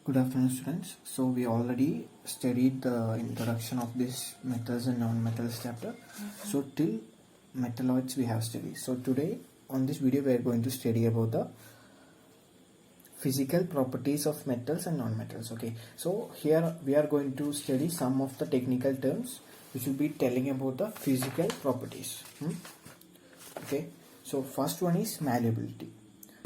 Good afternoon, students. So we already studied the introduction of this metals and non-metals chapter. So till metalloids we have studied. So today on this video we are going to study about the physical properties of metals and non-metals. Okay. So here we are going to study some of the technical terms which will be telling about the physical properties. Okay. So first one is malleability.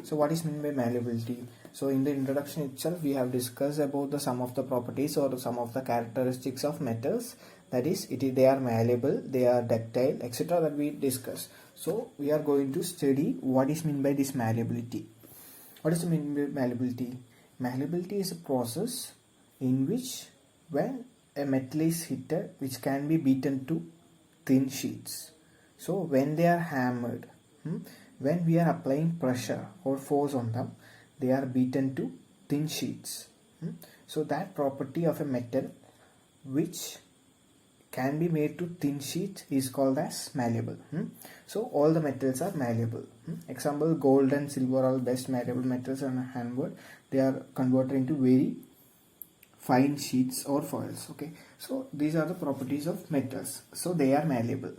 So what is meant by malleability? So in the introduction itself we have discussed about the some of the properties or some of the characteristics of metals, that is they are malleable, they are ductile, etc. that we discussed. So we are going to study what is meant by this malleability. What is the meaning by malleability? Malleability is a process in which when a metal is heated, which can be beaten to thin sheets. So when they are hammered, when we are applying pressure or force on them, they are beaten to thin sheets. So that property of a metal which can be made to thin sheets is called as malleable. So all the metals are malleable. Example, gold and silver are best malleable metals and hammered. They are converted into very fine sheets or foils. Okay, so these are the properties of metals. So they are malleable.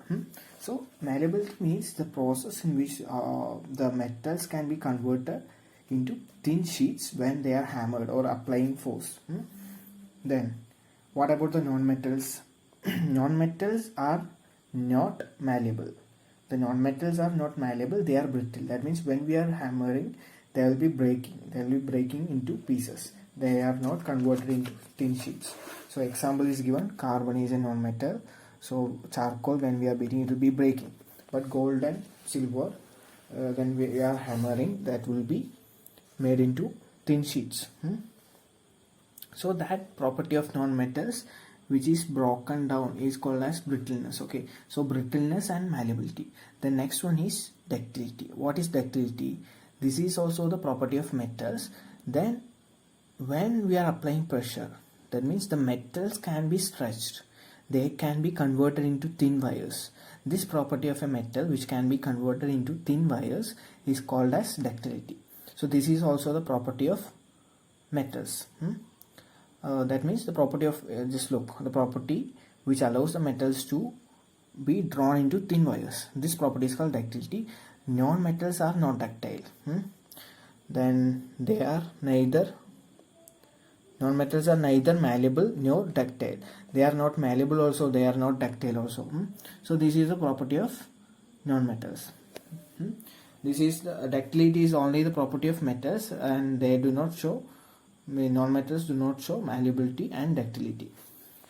So malleability means the process in which the metals can be converted into thin sheets when they are hammered or applying force. Then what about the non-metals? Non-metals are not malleable. The non-metals are not malleable, they are brittle. That means when we are hammering, they will be breaking into pieces. They are not converted into thin sheets. So example is given, carbon is a non-metal. So charcoal, when we are beating, it will be breaking. But gold and silver, when we are hammering, that will be made into thin sheets. So that property of non-metals which is broken down is called as brittleness. Okay, so brittleness and malleability. The next one is ductility. What is ductility? This is also the property of metals. Then when we are applying pressure, that means the metals can be stretched, they can be converted into thin wires. This property of a metal which can be converted into thin wires is called as ductility. So this is also the property of metals. That means the property of just look, the property which allows the metals to be drawn into thin wires. This property is called ductility. Non-metals are not ductile. Then they are neither, non-metals are neither malleable nor ductile. They are not malleable also, they are not ductile also. So this is the property of non-metals. This is the ductility is only the property of metals, and they do not show, non-metals do not show malleability and ductility.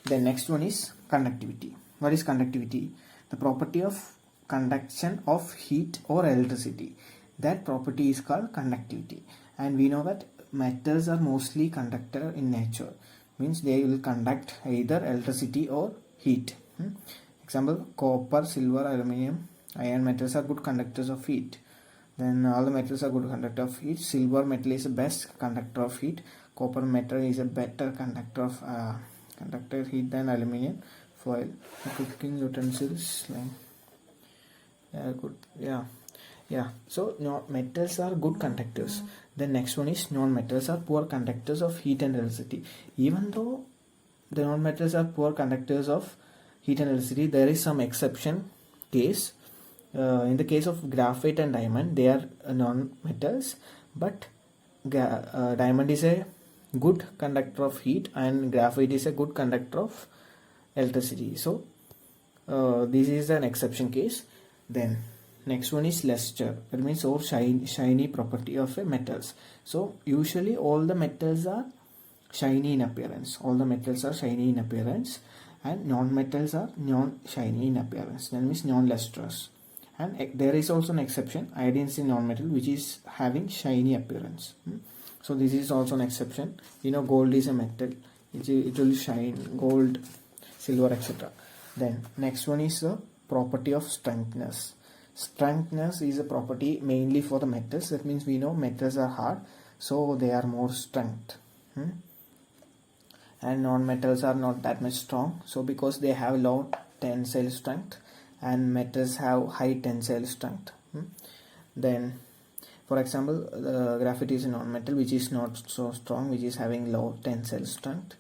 The next one is conductivity. What is conductivity? The property of conduction of heat or electricity. That property is called conductivity. And we know that metals are mostly conductor in nature. Means they will conduct either electricity or heat. Example, copper, silver, aluminium, iron metals are good conductors of heat. Then all the metals are good conductor of heat. Silver metal is the best conductor of heat. Copper metal is a better conductor of heat than aluminium foil. Cooking utensils, good. Yeah. So metals are good conductors. The next one is non-metals are poor conductors of heat and electricity. Even though the non-metals are poor conductors of heat and electricity, there is some exception case. In the case of graphite and diamond, they are non-metals, but diamond is a good conductor of heat and graphite is a good conductor of electricity. So this is an exception case. Then next one is luster. That means or shiny property of a metals. So usually all the metals are shiny in appearance. All the metals are shiny in appearance, and non-metals are non-shiny in appearance. That means non-lustrous. And there is also an exception, iodine is a non-metal which is having shiny appearance. So this is also an exception. Gold is a metal, it will shine, gold, silver, etc. Then next one is the property of strengthness. Strengthness is a property mainly for the metals. That means we know metals are hard, so they are more strength. And non-metals are not that much strong, so because they have low tensile strength, and metals have high tensile strength. Then For example, graphite is a non-metal which is not so strong, which is having low tensile strength.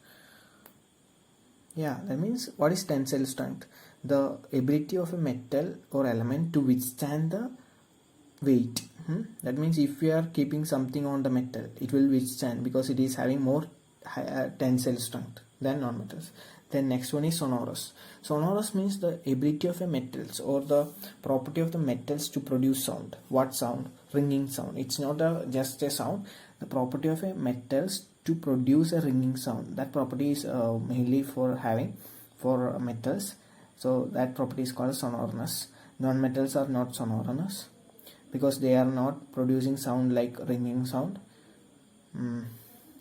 Yeah, that means what is tensile strength? The ability of a metal or element to withstand the weight. That means if we are keeping something on the metal, it will withstand because it is having more tensile strength than non-metals. Then next one is sonorous. Sonorous means the ability of a metals or the property of the metals to produce sound. What sound? Ringing sound. It's not just a sound. The property of a metals to produce a ringing sound. That property is mainly for metals. So that property is called sonorous. Non-metals are not sonorous because they are not producing sound like ringing sound.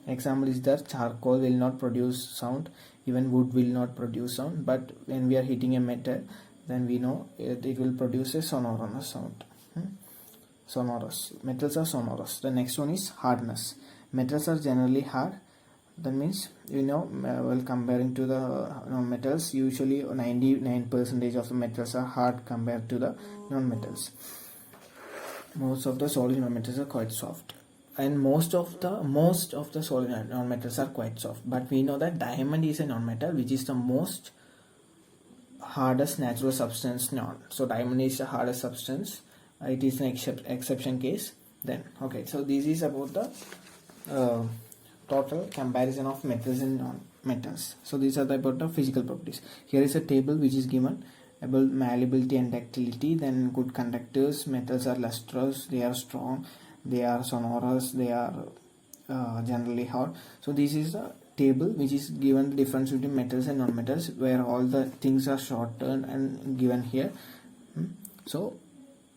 Example is that charcoal will not produce sound, even wood will not produce sound, but when we are hitting a metal, then we know it will produce a sonorous sound. Sonorous. Metals are sonorous. The next one is hardness. Metals are generally hard. That means, well, comparing to the non-metals, usually 99% of the metals are hard compared to the non-metals. Most of the solid non-metals are quite soft, and most of the solid non-metals are quite soft. But we know that diamond is a non-metal which is the most hardest natural substance known. So diamond is the hardest substance. It is an exception case. Then okay, so this is about the total comparison of metals and non-metals. So these are about the physical properties. Here is a table which is given about malleability and ductility. Then good conductors. Metals are lustrous, they are strong, they are sonorous, they are generally hard. So this is the table which is given the difference between metals and non-metals, where all the things are shortened and given here. So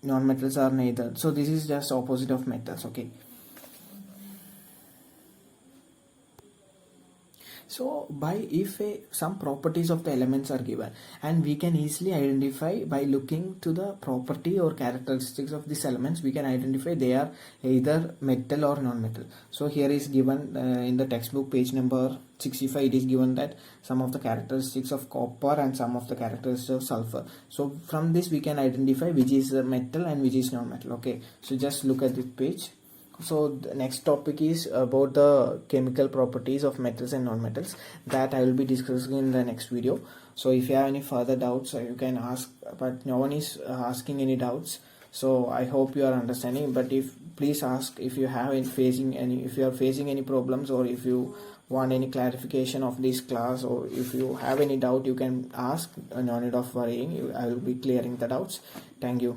non-metals are neither. So this is just opposite of metals. Okay. So if some properties of the elements are given, and we can easily identify by looking to the property or characteristics of these elements, we can identify they are either metal or non-metal. So here is given in the textbook page number 65, it is given that some of the characteristics of copper and some of the characteristics of sulfur. So from this we can identify which is metal and which is non-metal. Okay, so just look at this page. So the next topic is about the chemical properties of metals and non-metals, that I will be discussing in the next video. So if you have any further doubts, you can ask, but no one is asking any doubts. So I hope you are understanding. But please ask if you have if you are facing any problems, or if you want any clarification of this class, or if you have any doubt, you can ask. No need of worrying. I will be clearing the doubts. Thank you.